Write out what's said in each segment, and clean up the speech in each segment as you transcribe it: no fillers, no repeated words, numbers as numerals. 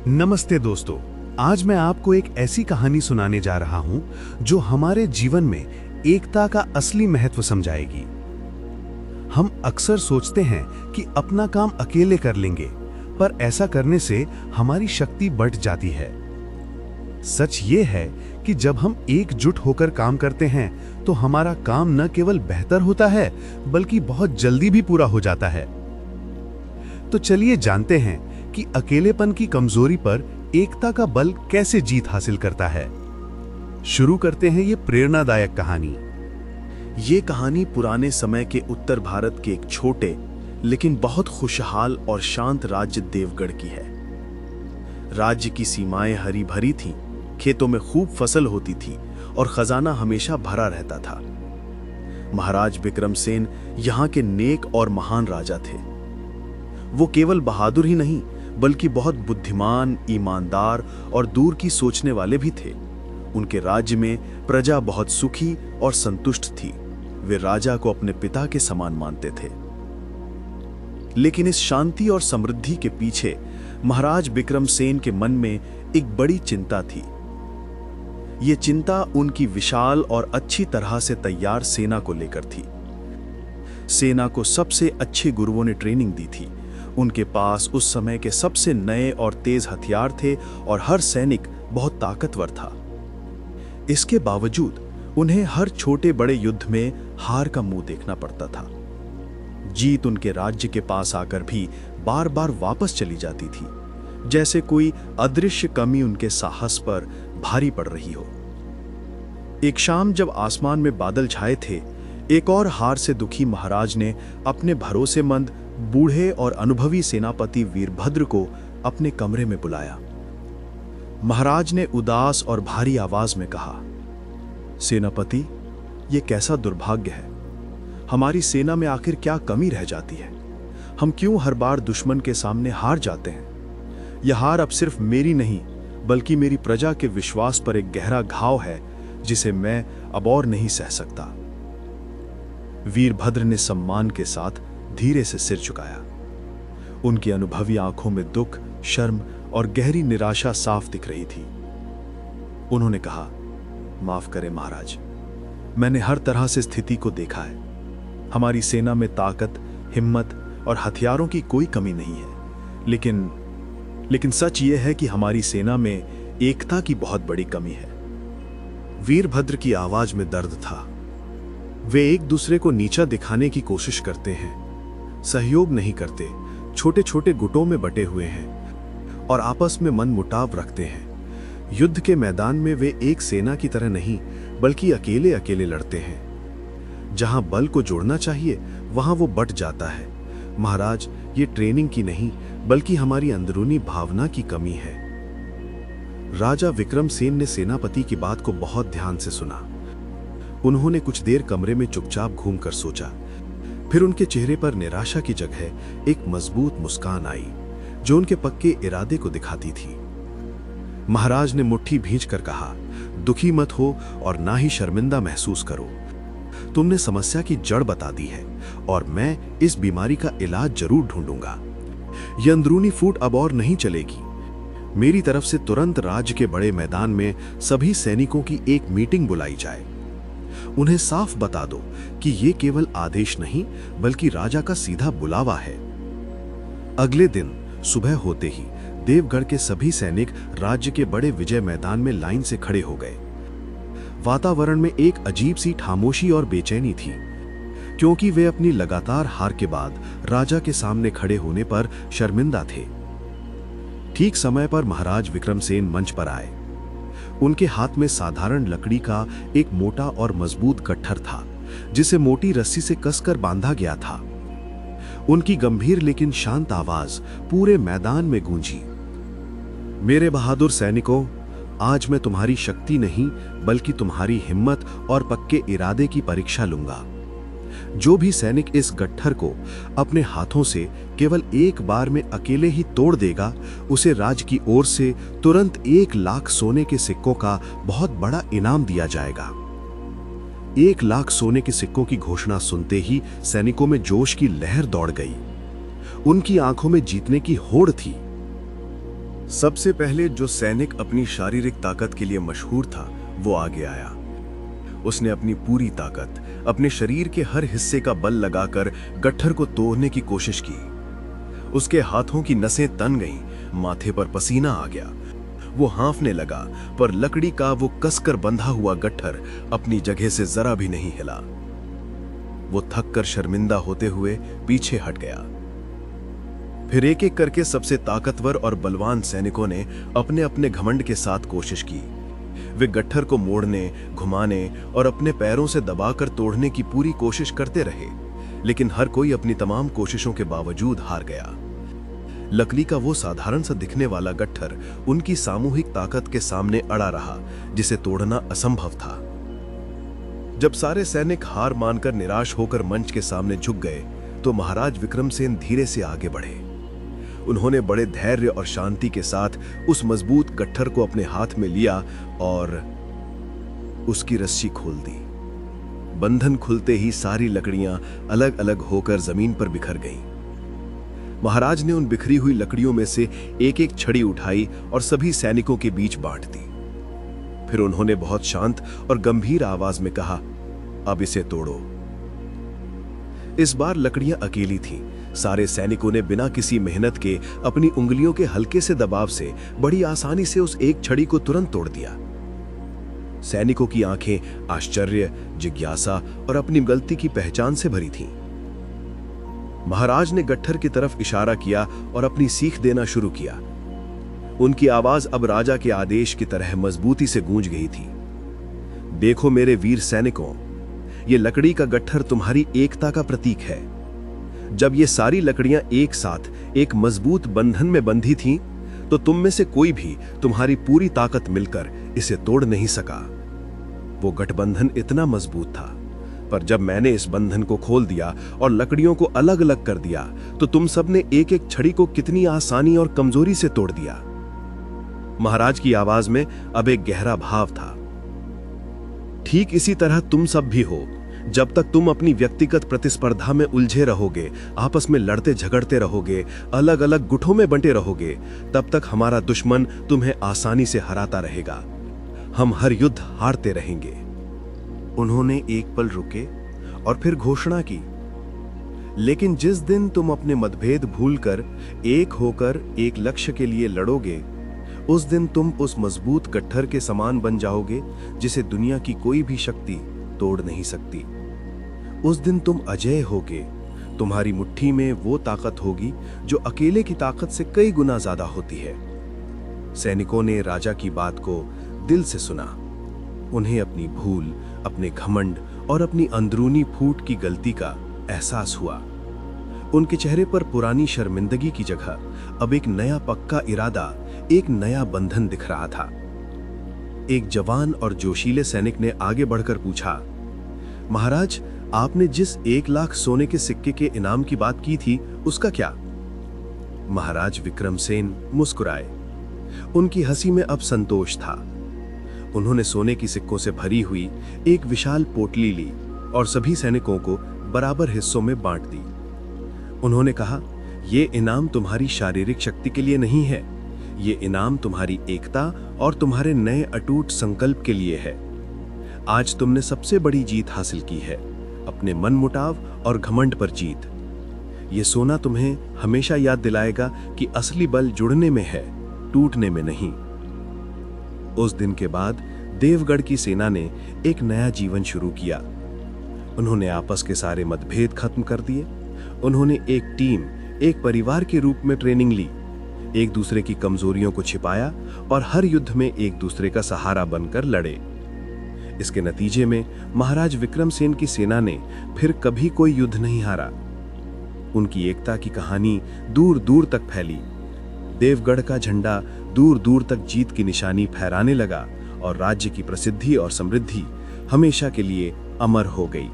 नमस्ते दोस्तों। आज मैं आपको एक ऐसी कहानी सुनाने जा रहा हूं जो हमारे जीवन में एकता का असली महत्व समझाएगी। हम अक्सर सोचते हैं कि अपना काम अकेले कर लेंगे, पर ऐसा करने से हमारी शक्ति बढ़ जाती है। सच ये है कि जब हम एकजुट होकर काम करते हैं तो हमारा काम न केवल बेहतर होता है बल्कि बहुत जल्दी भी पूरा हो जाता है। तो चलिए जानते हैं कि अकेलेपन की कमजोरी पर एकता का बल कैसे जीत हासिल करता है। शुरू करते हैं ये प्रेरणादायक कहानी। ये कहानी पुराने समय के उत्तर भारत के एक छोटे लेकिन बहुत खुशहाल और शांत राज्य देवगढ़ की है। राज्य की सीमाएं हरी भरी थीं, खेतों में खूब फसल होती थी और खजाना हमेशा भरा रहता था। महाराज विक्रमसेन यहाँ के नेक और महान राजा थे। वो केवल बहादुर ही नहीं बल्कि बहुत बुद्धिमान, ईमानदार और दूर की सोचने वाले भी थे। उनके राज्य में प्रजा बहुत सुखी और संतुष्ट थी। वे राजा को अपने पिता के समान मानते थे। लेकिन इस शांति और समृद्धि के पीछे महाराज विक्रमसेन के मन में एक बड़ी चिंता थी। ये चिंता उनकी विशाल और अच्छी तरह से तैयार सेना को लेकर थी। सेना को सबसे अच्छे गुरुओं ने ट्रेनिंग दी थी। उनके पास उस समय के सबसे नए और तेज हथियार थे और हर सैनिक बहुत ताकतवर था। इसके बावजूद उन्हें हर छोटे बड़े युद्ध में हार का मुंह देखना पड़ता था। जीत उनके राज्य के पास आकर भी बार बार वापस चली जाती थी, जैसे कोई अदृश्य कमी उनके साहस पर भारी पड़ रही हो। एक शाम जब आसमान में बादल छाए थे, एक और हार से दुखी महाराज ने अपने भरोसेमंद, बूढ़े और अनुभवी सेनापति वीरभद्र को अपने कमरे में बुलाया। महाराज ने उदास और भारी आवाज में कहा, सेनापति, ये कैसा दुर्भाग्य है। हमारी सेना में आखिर क्या कमी रह जाती है? हम क्यों हर बार दुश्मन के सामने हार जाते हैं? यह हार अब सिर्फ मेरी नहीं बल्कि मेरी प्रजा के विश्वास पर एक गहरा घाव है जिसे मैं अब और नहीं सह सकता। वीरभद्र ने सम्मान के साथ धीरे से सिर झुकाया। उनकी अनुभवी आंखों में दुख, शर्म और गहरी निराशा साफ दिख रही थी। उन्होंने कहा, माफ करें महाराज, मैंने हर तरह से स्थिति को देखा है। हमारी सेना में ताकत, हिम्मत और हथियारों की कोई कमी नहीं है, लेकिन सच यह है कि हमारी सेना में एकता की बहुत बड़ी कमी है। वीरभद्र की आवाज में दर्द था। वे एक दूसरे को नीचा दिखाने की कोशिश करते हैं, सहयोग नहीं करते, छोटे छोटे गुटों में बटे हुए हैं और आपस में मनमुटाव रखते हैं। युद्ध के मैदान में वे एक सेना की तरह नहीं बल्कि अकेले अकेले लड़ते हैं। जहां बल को जोड़ना चाहिए वहां वो बट जाता है। महाराज, ये ट्रेनिंग की नहीं बल्कि हमारी अंदरूनी भावना की कमी है। राजा विक्रमसेन ने सेनापति की बात को बहुत ध्यान से सुना। उन्होंने कुछ देर कमरे में चुपचाप घूमकर सोचा। फिर उनके चेहरे पर निराशा की जगह एक मजबूत मुस्कान आई जो उनके पक्के इरादे को दिखाती थी। महाराज ने मुट्ठी भींचकर कहा, दुखी मत हो और ना ही शर्मिंदा महसूस करो। तुमने समस्या की जड़ बता दी है और मैं इस बीमारी का इलाज जरूर ढूंढूंगा। यह अंदरूनी फूट अब और नहीं चलेगी। मेरी तरफ से तुरंत राज्य के बड़े मैदान में सभी सैनिकों की एक मीटिंग बुलाई जाए। उन्हें साफ बता दो कि यह केवल आदेश नहीं बल्कि राजा का सीधा बुलावा है। अगले दिन सुबह होते ही देवगढ़ के सभी सैनिक राज्य के बड़े विजय मैदान में लाइन से खड़े हो गए। वातावरण में एक अजीब सी खामोशी और बेचैनी थी, क्योंकि वे अपनी लगातार हार के बाद राजा के सामने खड़े होने पर शर्मिंदा थे। ठीक समय पर महाराज विक्रमसेन मंच पर आए। उनके हाथ में साधारण लकड़ी का एक मोटा और मजबूत गट्ठर था जिसे मोटी रस्सी से कसकर बांधा गया था। उनकी गंभीर लेकिन शांत आवाज पूरे मैदान में गूंजी। मेरे बहादुर सैनिकों, आज मैं तुम्हारी शक्ति नहीं बल्कि तुम्हारी हिम्मत और पक्के इरादे की परीक्षा लूंगा। जो भी सैनिक इस गट्ठर को अपने हाथों से केवल एक बार में अकेले ही तोड़ देगा, उसे राज की ओर से तुरंत 1 लाख सोने के सिक्कों का बहुत बड़ा इनाम दिया जाएगा। 1 लाख सोने के सिक्कों की घोषणा सुनते ही सैनिकों में जोश की लहर दौड़ गई। उनकी आंखों में जीतने की होड़ थी। सबसे पहले जो सैनिक अपनी शारीरिक ताकत के लिए मशहूर था वो आगे आया। उसने अपनी पूरी ताकत अपने शरीर के हर हिस्से का बल लगाकर गट्ठर को तोड़ने की कोशिश की। उसके हाथों की नसें तन गईं, माथे पर पसीना आ गया। वो हाँफने लगा, पर लकड़ी का वो कसकर बंधा हुआ गट्ठर अपनी जगह से जरा भी नहीं हिला। वो थककर शर्मिंदा होते हुए पीछे हट गया। फिर एक एक करके सबसे ताकतवर और बलवान सैनिकों ने अपने अपने घमंड के साथ कोशिश की। वे गट्ठर को मोड़ने, घुमाने और अपने पैरों से दबाकर तोड़ने की पूरी कोशिश करते रहे, लेकिन हर कोई अपनी तमाम कोशिशों के बावजूद हार गया। लकड़ी का वो साधारण सा दिखने वाला गट्ठर उनकी सामूहिक ताकत के सामने अड़ा रहा, जिसे तोड़ना असंभव था। जब सारे सैनिक हार मानकर निराश होकर मंच के सामने झुक गए, तो महाराज विक्रमसेन धीरे से आगे बढ़े। उन्होंने बड़े धैर्य और शांति के साथ उस मजबूत गट्ठर को अपने हाथ में लिया और उसकी रस्सी खोल दी। बंधन खुलते ही सारी लकड़ियां अलग अलग होकर जमीन पर बिखर गईं। महाराज ने उन बिखरी हुई लकड़ियों में से एक एक छड़ी उठाई और सभी सैनिकों के बीच बांट दी। फिर उन्होंने बहुत शांत और गंभीर आवाज में कहा, अब इसे तोड़ो। इस बार लकड़ियां अकेली थीं। सारे सैनिकों ने बिना किसी मेहनत के अपनी उंगलियों के हल्के से दबाव से बड़ी आसानी से उस एक छड़ी को तुरंत तोड़ दिया। सैनिकों की आंखें आश्चर्य, जिज्ञासा और अपनी गलती की पहचान से भरी थीं। महाराज ने गट्ठर की तरफ इशारा किया और अपनी सीख देना शुरू किया। उनकी आवाज अब राजा के आदेश की तरह मजबूती से गूंज गई थी। देखो मेरे वीर सैनिकों, ये लकड़ी का गट्ठर तुम्हारी एकता का प्रतीक है। जब ये सारी लकड़ियां एक साथ एक मजबूत बंधन में बंधी थीं, तो तुम में से कोई भी तुम्हारी पूरी ताकत मिलकर इसे तोड़ नहीं सका। वो गठबंधन इतना मजबूत था, पर जब मैंने इस बंधन को खोल दिया और लकड़ियों को अलग अलग कर दिया, तो तुम सब ने एक एक छड़ी को कितनी आसानी और कमजोरी से तोड़ दिया। महाराज की आवाज में अब एक गहरा भाव था। ठीक इसी तरह तुम सब भी हो। जब तक तुम अपनी व्यक्तिगत प्रतिस्पर्धा में उलझे रहोगे, आपस में लड़ते झगड़ते रहोगे, अलग अलग गुटों में बंटे रहोगे, तब तक हमारा दुश्मन तुम्हें आसानी से हराता रहेगा। हम हर युद्ध हारते रहेंगे। उन्होंने एक पल रुके और फिर घोषणा की, लेकिन जिस दिन तुम अपने मतभेद भूलकर एक होकर एक लक्ष्य के लिए लड़ोगे, उस दिन तुम उस मजबूत गट्ठर के समान बन जाओगे जिसे दुनिया की कोई भी शक्ति तोड़ नहीं सकती। उस दिन तुम अजय होगे। तुम्हारी मुट्ठी में वो ताकत होगी जो अकेले की ताकत से कई गुना ज्यादा होती है। सैनिकों ने राजा की बात को दिल से सुना। उन्हें अपनी भूल, अपने घमंड और अपनी अंदरूनी फूट की गलती का एहसास हुआ। उनके चेहरे पर पुरानी शर्मिंदगी की जगह अब एक नया पक्का इरादा, एक नया बंधन दिख रहा था। एक जवान और जोशीले सैनिक ने आगे बढ़कर पूछा, महाराज, आपने जिस 1 लाख सोने के सिक्के के इनाम की बात की थी, उसका क्या? महाराज विक्रमसेन मुस्कुराए। उनकी हंसी में अब संतोष था। उन्होंने सोने की सिक्कों से भरी हुई एक विशाल पोटली ली और सभी सैनिकों को बराबर हिस्सों में बांट दी। उन्होंने कहा, ये इनाम तुम्हारी शारीरिक शक्ति के लिए नहीं है, ये इनाम तुम्हारी एकता और तुम्हारे नए अटूट संकल्प के लिए है। आज तुमने सबसे बड़ी जीत हासिल की है, अपने मनमुटाव और घमंड पर जीत। ये सोना तुम्हें हमेशा याद दिलाएगा कि असली बल जुड़ने में है, टूटने में नहीं। उस दिन के बाद देवगढ़ की सेना ने एक नया जीवन शुरू किया। उन्होंने आपस के सारे मतभेद खत्म कर दिए। उन्होंने एक टीम, एक परिवार के रूप में ट्रेनिंग ली, एक दूसरे की कमजोरियों को छिपाया और हर युद्ध में एक दूसरे का सहारा बनकर लड़े। इसके नतीजे में महाराज विक्रमसेन की सेना ने फिर कभी कोई युद्ध नहीं हारा। उनकी एकता की कहानी दूर दूर तक फैली। देवगढ़ का झंडा दूर दूर तक जीत की निशानी फहराने लगा और राज्य की प्रसिद्धि और समृद्धि हमेशा के लिए अमर हो गई।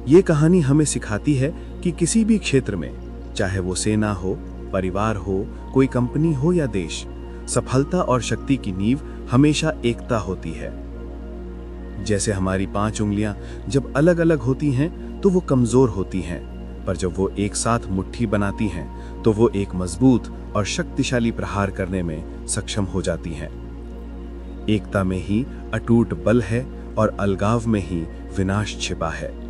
ये कहानी हमें सिखाती है कि किसी भी क्षेत्र में, चाहे वो सेना हो, परिवार हो, कोई कंपनी हो या देश, सफलता और शक्ति की नींव हमेशा एकता होती है। जैसे हमारी 5 उंगलियां जब अलग अलग होती हैं तो वो कमजोर होती हैं, पर जब वो एक साथ मुट्ठी बनाती हैं तो वो एक मजबूत और शक्तिशाली प्रहार करने में सक्षम हो जाती हैं। एकता में ही अटूट बल है और अलगाव में ही विनाश छिपा है।